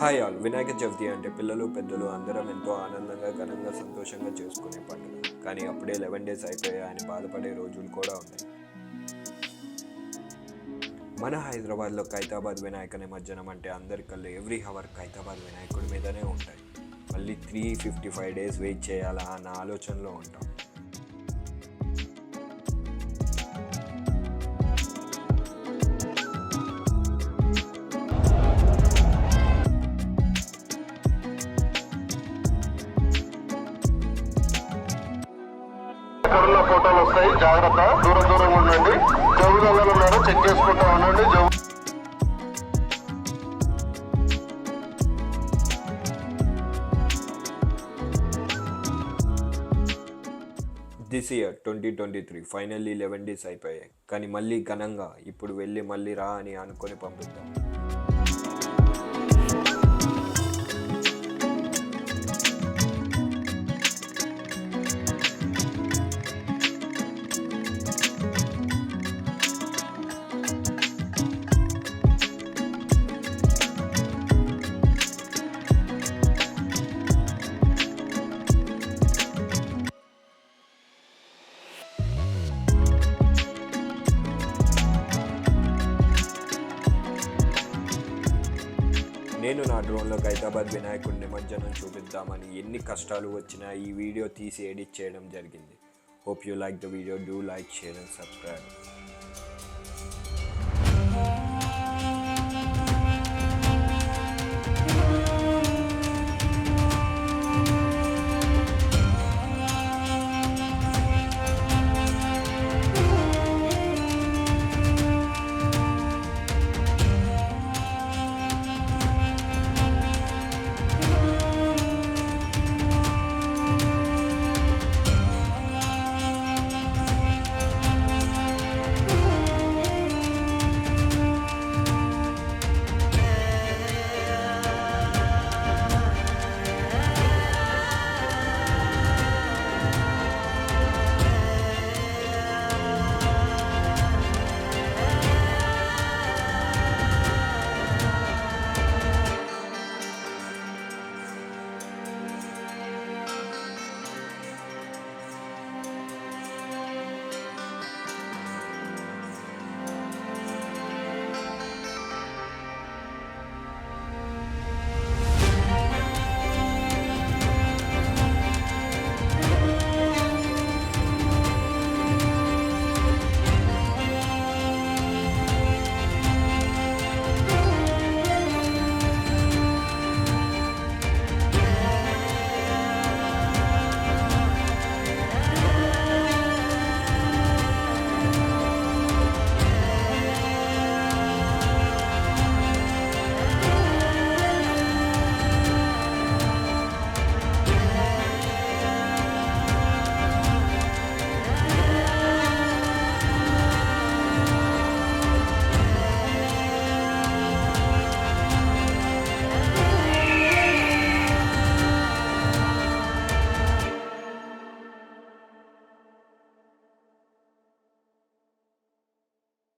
Hi all, Vinayaka Chavithi అంటే పిల్లలు పెద్దలు అందరం ఎంతో ఆనందంగా ఘనంగా సంతోషంగా చేసుకునే పండుగ. కానీ అప్పుడే 11 days అయిపోయాయని బాధపడే రోజులు కూడా ఉన్నాయి. మన హైదరాబాద్లో ఖైతాబాద్ వినాయక నిమజ్జనం అంటే అందరి కళ్ళు ఎవ్రీ హవర్ ఖైతాబాద్ వినాయకుడి మీదనే ఉంటాయి. మళ్ళీ 355 days వెయిట్ చేయాలా అన్న ఆలోచనలో ఉంటాం. ఫోటోలు వస్తాయి, జాగ్రత్త, దూరం ఉండండి. జవులలో ఉన్నారు, చెక్ చేసుకుంటా ఉండండి. దిస్ ఇయర్ 2023 ఫైనల్లీ 11 days అయిపోయాయి. కానీ మళ్ళీ ఘనంగా ఇప్పుడు వెళ్ళి మళ్ళీ రా అని అనుకొని పంపిద్దాం. నేను నా డ్రోన్లో ఖైతాబాద్ వినాయకుడి నిమజ్జనం చూపిద్దామని ఎన్ని కష్టాలు వచ్చినా ఈ వీడియో తీసి ఎడిట్ చేయడం జరిగింది. Hope you like the video. Do like, share and subscribe.